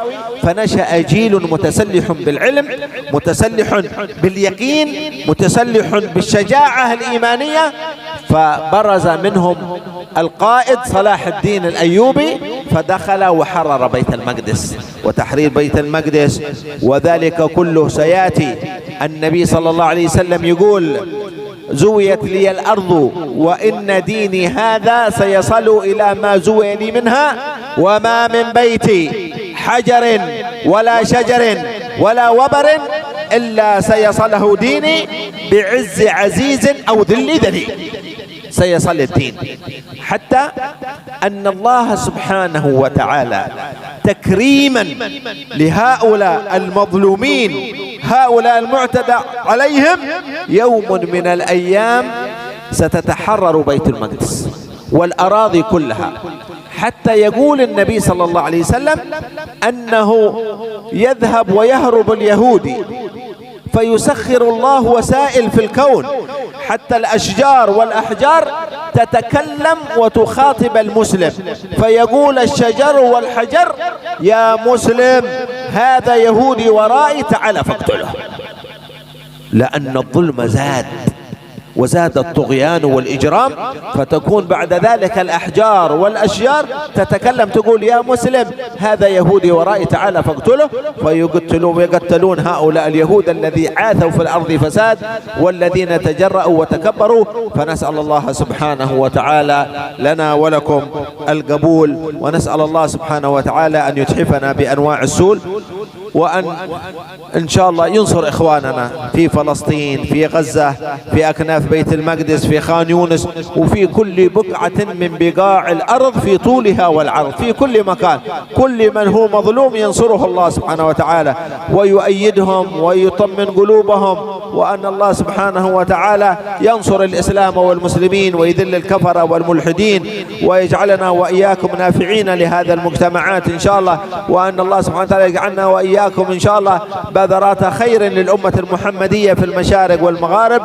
فنشأ جيل متسلح بالعلم، متسلح باليقين، متسلح بالشجاعة الإيمانية. فبرز منهم القائد صلاح الدين الأيوبي، فدخل وحرر بيت المقدس. وتحرير بيت المقدس وذلك كله سيأتي. النبي صلى الله عليه وسلم يقول: زويت لي الأرض وإن ديني هذا سيصل إلى ما زوي لي منها، وما من بيتي حجر ولا شجر ولا وبر إلا سيصله ديني بعز عزيز أو ذل ذليل. سيصل الدين، حتى أن الله سبحانه وتعالى تكريما لهؤلاء المظلومين، هؤلاء المعتدى عليهم، يوم من الأيام ستتحرر بيت المقدس والأراضي كلها. حتى يقول النبي صلى الله عليه وسلم أنه يذهب ويهرب اليهودي، فيسخر الله وسائل في الكون حتى الأشجار والأحجار تتكلم وتخاطب المسلم، فيقول الشجر والحجر: يا مسلم هذا يهودي ورائي تعال فاقتله. لأن الظلم زاد وزاد الطغيان والإجرام، فتكون بعد ذلك الأحجار والأشجار تتكلم تقول: يا مسلم هذا يهودي ورائي تعالى فاقتله. ويقتلون هؤلاء اليهود الذي عاثوا في الأرض فساد والذين تجرأوا وتكبروا. فنسأل الله سبحانه وتعالى لنا ولكم القبول، ونسأل الله سبحانه وتعالى أن يتحفنا بأنواع السول، وأن إن شاء الله ينصر إخواننا في فلسطين، في غزة، في أكناف بيت المقدس، في خان يونس، وفي كل بقعة من بقاع الأرض في طولها والعرض، في كل مكان. كل من هو مظلوم ينصره الله سبحانه وتعالى ويؤيدهم ويطمن قلوبهم، وأن الله سبحانه وتعالى ينصر الإسلام والمسلمين ويذل الكفر والملحدين، ويجعلنا وإياكم نافعين لهذا المجتمعات إن شاء الله، وأن الله سبحانه وتعالى يجعلنا وإياكم إن شاء الله بذرات خير للأمة المحمدية في المشارق والمغارب،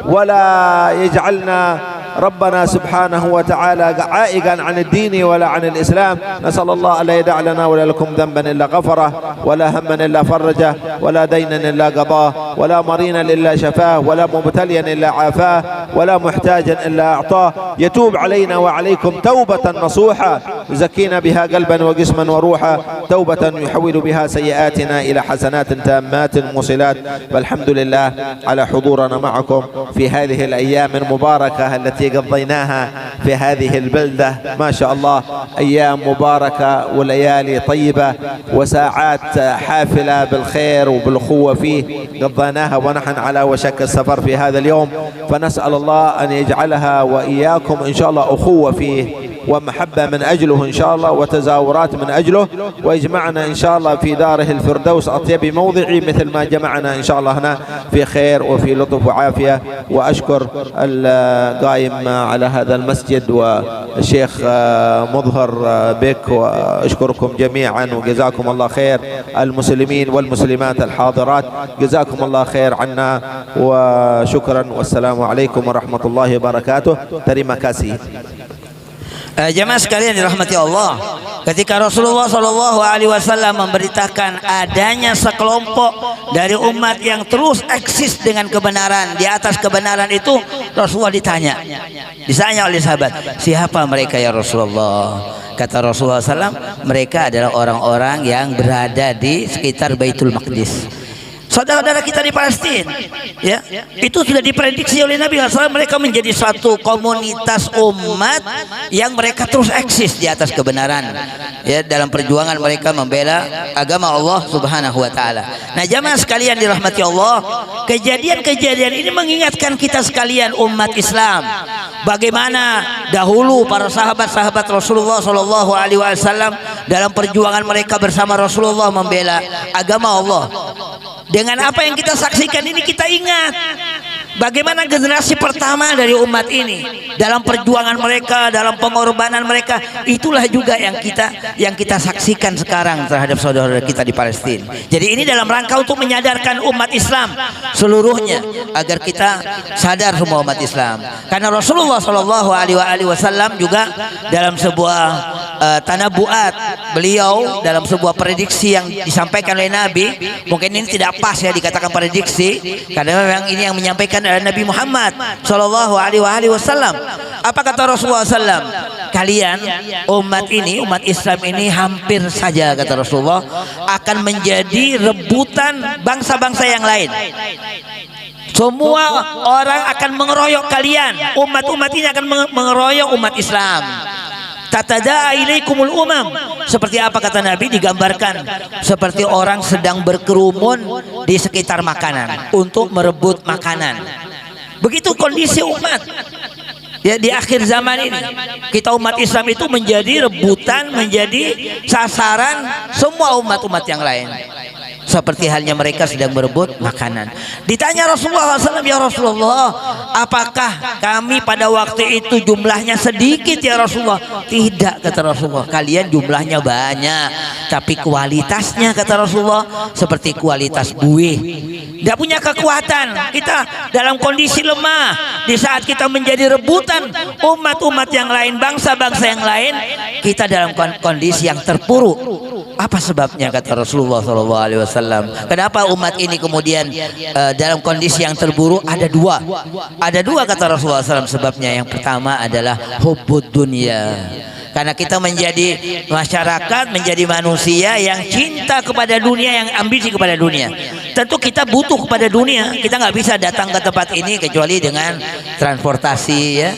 ولا يجعلنا ربنا سبحانه وتعالى عائقا عن الدين ولا عن الإسلام. نسأل الله ألا يدع لنا ولا لكم ذنبا إلا غفره، ولا هما إلا فرجه، ولا دينا إلا قضاه، ولا مرينا إلا شفاه، ولا مبتليا إلا عافاه، ولا محتاجا إلا أعطاه. يتوب علينا وعليكم توبة نصوحة يزكينا بها قلبا وجسما وروحا، توبة يحول بها سيئاتنا إلى حسنات تامات موصلات. والحمد لله على حضورنا معكم في هذه الأيام المباركة التي قضيناها في هذه البلدة. ما شاء الله أيام مباركة وليالي طيبة وساعات حافلة بالخير وبالأخوة فيه قضيناها، ونحن على وشك السفر في هذا اليوم. فنسأل الله أن يجعلها وإياكم إن شاء الله أخوة فيه ومحبة من أجله أجله إن شاء الله وتزاورات من أجله، ويجمعنا إن شاء الله في داره الفردوس أطيب موضعي مثل ما جمعنا إن شاء الله هنا في خير وفي لطف وعافية. وأشكر القائم على هذا المسجد والشيخ مظهر بك، وأشكركم جميعا وجزاكم الله خير، المسلمين والمسلمات الحاضرات جزاكم الله خير عنا وشكرا، والسلام عليكم ورحمة الله وبركاته. Terima kasih. Jemaah sekalian dirahmati Allah, ketika Rasulullah SAW memberitakan adanya sekelompok dari umat yang terus eksis dengan kebenaran, di atas kebenaran itu, Rasulullah ditanya oleh sahabat, siapa mereka ya Rasulullah? Kata Rasulullah SAW, mereka adalah orang-orang yang berada di sekitar Baitul Maqdis. Saudara-saudara kita di Palestina, ya, itu sudah diprediksi oleh Nabi SAW, mereka menjadi suatu komunitas umat yang mereka terus eksis di atas kebenaran, ya, dalam perjuangan mereka membela agama Allah Subhanahu wa taala. Nah, jamaah sekalian dirahmati Allah, kejadian-kejadian ini mengingatkan kita sekalian umat Islam bagaimana dahulu para sahabat-sahabat Rasulullah SAW dalam perjuangan mereka bersama Rasulullah membela agama Allah. Dengan apa yang kita saksikan ini, kita ingat bagaimana generasi pertama dari umat ini dalam perjuangan mereka, dalam pengorbanan mereka. Itulah juga yang kita saksikan sekarang terhadap saudara kita di Palestina. Jadi ini dalam rangka untuk menyadarkan umat Islam seluruhnya agar kita sadar semua umat Islam. Karena Rasulullah SAW juga dalam sebuah tanabuat beliau, dalam sebuah prediksi yang disampaikan oleh Nabi, mungkin ini tidak pas ya dikatakan prediksi, karena memang ini yang menyampaikan adalah Nabi Muhammad SAW. Apa kata Rasulullah SAW? Kalian umat ini, umat Islam ini hampir saja, kata Rasulullah, akan menjadi rebutan bangsa-bangsa yang lain. Semua orang akan mengeroyok kalian, umat-umat ini akan mengeroyok umat Islam. Tatada'a ilaikumul umam. Seperti apa kata Nabi, digambarkan seperti orang sedang berkerumun di sekitar makanan untuk merebut makanan. Begitu kondisi umat ya di akhir zaman ini. Kita umat Islam itu menjadi rebutan, menjadi sasaran semua umat-umat yang lain. Seperti halnya mereka sedang berebut makanan. Ditanya Rasulullah SAW, ya Rasulullah, apakah kami pada waktu itu jumlahnya sedikit ya Rasulullah? Tidak, kata Rasulullah, kalian jumlahnya banyak, tapi kualitasnya, kata Rasulullah, seperti kualitas buih. Tidak punya kekuatan. Kita dalam kondisi lemah. Di saat kita menjadi rebutan umat-umat yang lain, bangsa-bangsa yang lain, kita dalam kondisi yang terpuruk. Apa sebabnya, kata Rasulullah SAW? Kenapa umat ini kemudian dalam kondisi yang terburuk? Ada dua kata Rasulullah SAW sebabnya. Yang pertama adalah hubbud dunya. Karena kita menjadi masyarakat, menjadi manusia yang cinta kepada dunia, yang ambisi kepada dunia. Tentu kita butuh kepada dunia. Kita nggak bisa datang ke tempat ini kecuali dengan transportasi, ya.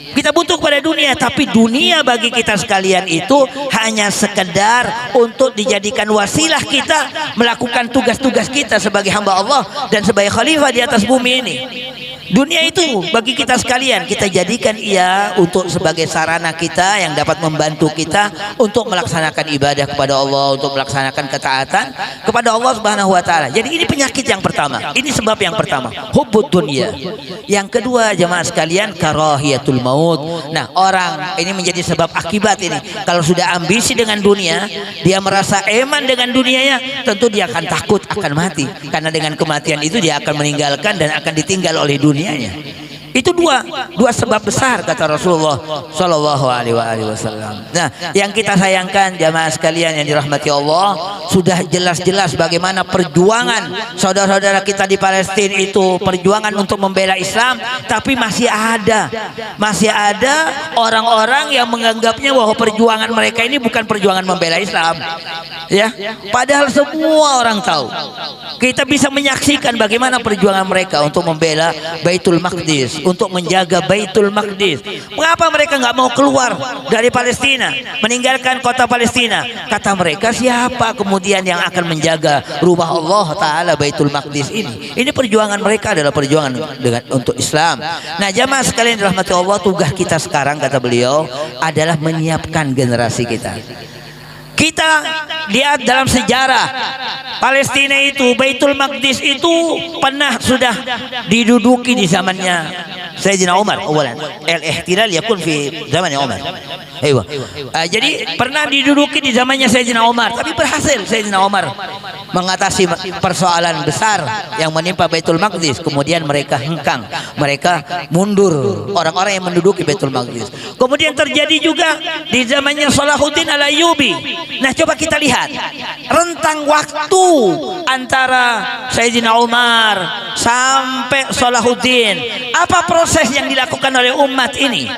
Kita butuh kepada dunia, tapi dunia bagi kita sekalian itu hanya sekedar untuk dijadikan wasilah kita melakukan tugas-tugas kita sebagai hamba Allah dan sebagai khalifah di atas bumi ini. Dunia itu bagi kita sekalian kita jadikan ia untuk sebagai sarana kita yang dapat membantu kita untuk melaksanakan ibadah kepada Allah, untuk melaksanakan ketaatan kepada Allah Subhanahu wa taala. Jadi ini penyakit yang pertama. Ini sebab yang pertama, hubbud dunya. Yang kedua, jemaah sekalian, karahiyatul maut. Nah, orang ini menjadi sebab akibat ini. Kalau sudah ambisi dengan dunia, dia merasa eman dengan dunianya, tentu dia akan takut akan mati. Karena dengan kematian itu dia akan meninggalkan dan akan ditinggal oleh dunia. Itu dua sebab besar, kata Rasulullah SAW. Nah, yang kita sayangkan jamaah sekalian yang dirahmati Allah, sudah jelas-jelas bagaimana perjuangan saudara-saudara kita di Palestina itu, perjuangan untuk membela Islam, tapi masih ada orang-orang yang menganggapnya bahwa perjuangan mereka ini bukan perjuangan membela Islam, ya. Padahal semua orang tahu. Kita bisa menyaksikan bagaimana perjuangan mereka untuk membela Baitul Maqdis, Maqdis, untuk menjaga Baitul Maqdis. Mengapa mereka nggak mau keluar dari Palestina, meninggalkan kota Palestina? Kata mereka, siapa kemudian yang akan menjaga rumah Allah Ta'ala Baitul Maqdis ini? Ini perjuangan mereka adalah perjuangan untuk Islam. Nah, jamaah sekalian dirahmati Allah, tugas kita sekarang, kata beliau, adalah menyiapkan generasi kita. Kita lihat dalam sejarah Palestina itu, Baitul Maqdis itu pernah sudah diduduki di zamannya Sayyidina Umar. Awalan, al-ihtilal yakun fi zamannya Umar. Jadi pernah diduduki di zamannya Sayyidina Umar, tapi berhasil Sayyidina Umar mengatasi persoalan besar yang menimpa Baitul Maqdis. Kemudian mereka hengkang, mereka mundur, orang-orang yang menduduki Baitul Maqdis. Kemudian terjadi juga di zamannya Salahuddin Al-Ayyubi. Nah, coba kita lihat rentang waktu antara Sayyidina Umar sampai Salahuddin. Apa proses yang dilakukan oleh umat ini?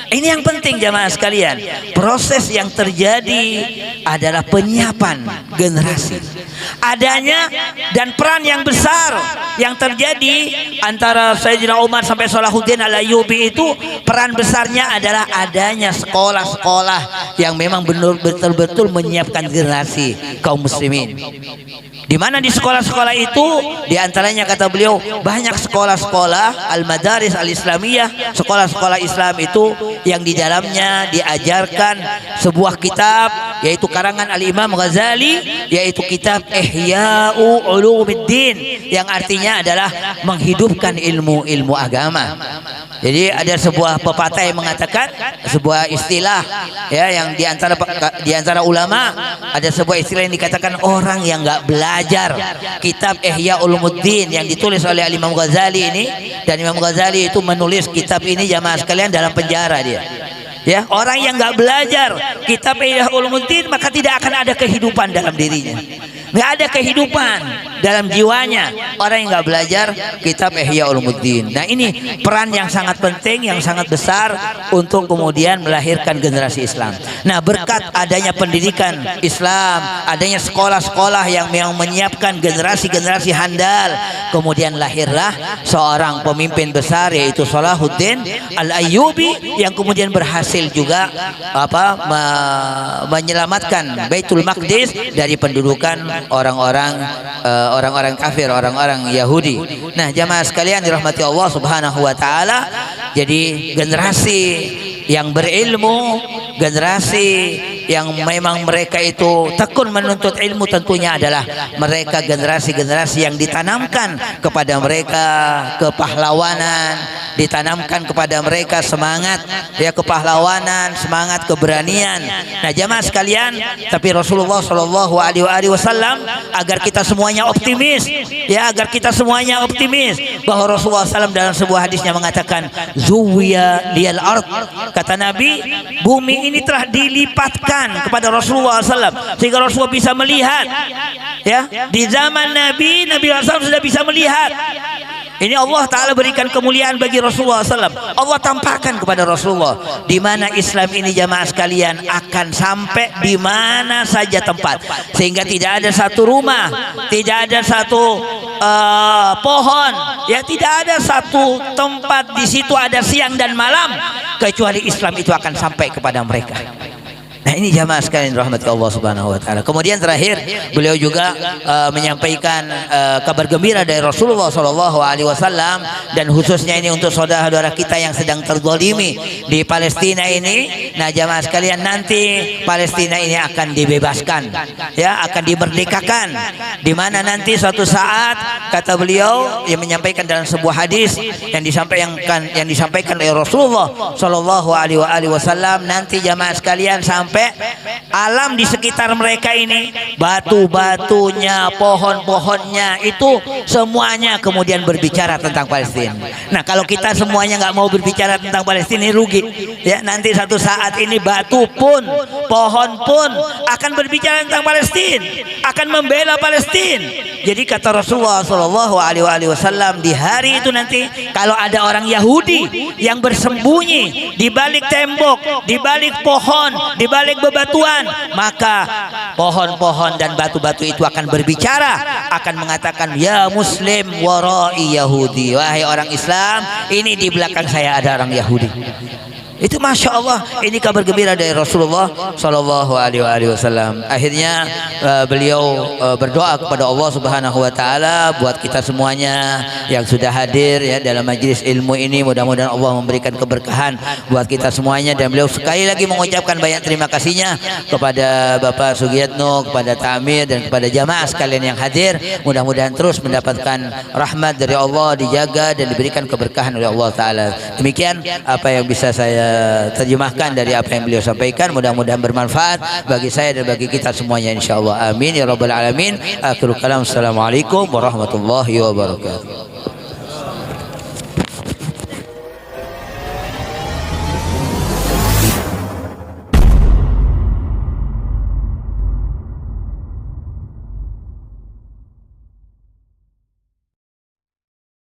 Ini yang penting jamaah sekalian. Proses yang terjadi adalah penyiapan generasi. Adanya dan peran yang besar yang terjadi antara Sayyidina Umar sampai Salahuddin Al-Ayyubi itu, peran besarnya adalah adanya sekolah-sekolah yang memang betul-betul menyiapkan generasi kaum muslimin. Di mana di sekolah-sekolah itu, di antaranya kata beliau, banyak sekolah-sekolah al-madaris al-islamiyah, sekolah-sekolah Islam itu yang di dalamnya diajarkan sebuah kitab, yaitu karangan al-Imam Ghazali, yaitu kitab Ihya'u Ulumuddin, yang artinya adalah menghidupkan ilmu-ilmu agama. Jadi ada sebuah pepatah yang mengatakan, sebuah istilah ya, yang di antara ulama ada sebuah istilah yang dikatakan, orang yang nggak belajar kitab Ihya Ulumuddin yang ditulis oleh Imam Ghazali ini, dan Imam Ghazali itu menulis kitab ini jamaah sekalian dalam penjara dia. Ya, orang yang nggak belajar kitab Ihya Ulumuddin maka tidak akan ada kehidupan dalam dirinya. Nggak ada kehidupan dalam jiwanya orang yang nggak belajar kitab Ihya Ulumuddin. Nah, ini peran yang sangat penting, yang sangat besar untuk kemudian melahirkan generasi Islam. Nah, berkat adanya pendidikan Islam, adanya sekolah-sekolah yang menyiapkan generasi-generasi handal, kemudian lahirlah seorang pemimpin besar, yaitu Salahuddin Al-Ayyubi, yang kemudian berhasil juga menyelamatkan Baitul Maqdis dari pendudukan orang-orang kafir, orang-orang Yahudi. Nah, jamaah sekalian dirahmati Allah Subhanahu wa taala, jadi generasi yang berilmu, generasi yang memang mereka itu tekun menuntut ilmu, tentunya adalah mereka generasi-generasi yang ditanamkan kepada mereka kepahlawanan, ditanamkan kepada mereka semangat ya kepahlawanan, semangat keberanian. Nah, jamaah sekalian, tapi Rasulullah Shallallahu Alaihi Wasallam agar kita semuanya optimis, ya, agar kita semuanya optimis bahwa Rasulullah SAW dalam sebuah hadisnya mengatakan, zuwiya liyal ard, kata Nabi, bumi ini telah dilipatkan kepada Rasulullah SAW sehingga Rasulullah bisa melihat, ya, di zaman Nabi SAW sudah bisa melihat. Ini Allah Ta'ala berikan kemuliaan bagi Rasulullah SAW. Allah tampakkan kepada Rasulullah di mana Islam ini jamaah sekalian akan sampai di mana saja tempat, sehingga tidak ada satu rumah, tidak ada satu pohon, ya, tidak ada satu tempat di situ ada siang dan malam kecuali Islam itu akan sampai kepada mereka. Nah, ini jamaah sekalian rahmat Allah Subhanahu wa taala. Kemudian terakhir beliau juga menyampaikan kabar gembira dari Rasulullah Shallallahu alaihi wasallam, dan khususnya ini untuk saudara-saudara kita yang sedang terzalimi di Palestina ini. Nah, jamaah sekalian, nanti Palestina ini akan dibebaskan, ya, akan dimerdekakan, di mana nanti suatu saat, kata beliau yang menyampaikan dalam sebuah hadis yang disampaikan oleh Rasulullah Shallallahu alaihi wasallam, nanti jamaah sekalian sampai alam di sekitar mereka ini, batu-batunya, pohon-pohonnya itu semuanya kemudian berbicara tentang Palestina. Nah, kalau kita semuanya nggak mau berbicara tentang Palestina, ini rugi, ya. Nanti satu saat ini batu pun, pohon pun akan berbicara tentang Palestina, akan membela Palestina. Jadi kata Rasulullah Shallallahu Alaihi Wasallam, di hari itu nanti kalau ada orang Yahudi yang bersembunyi di balik tembok, di balik pohon, di balik bebatuan, maka pohon-pohon dan batu-batu itu akan berbicara, akan mengatakan, ya Muslim warai Yahudi, wahai orang Islam, ini di belakang saya ada orang Yahudi. Itu masya Allah, ini kabar gembira dari Rasulullah Shallallahu Alaihi Wasallam. Akhirnya beliau berdoa kepada Allah Subhanahu Wa Taala buat kita semuanya yang sudah hadir ya dalam majlis ilmu ini. Mudah-mudahan Allah memberikan keberkahan buat kita semuanya, dan beliau sekali lagi mengucapkan banyak terima kasihnya kepada Bapak Sugiyatno, kepada Ta'mir, dan kepada jamaah sekalian yang hadir. Mudah-mudahan terus mendapatkan rahmat dari Allah, dijaga dan diberikan keberkahan oleh Allah Taala. Demikian apa yang bisa saya terjemahkan dari apa yang beliau sampaikan. Mudah-mudahan bermanfaat bagi saya dan bagi kita semuanya insyaallah. Amin ya rabbal alamin. Akhirul kalam. Assalamualaikum warahmatullahi wabarakatuh.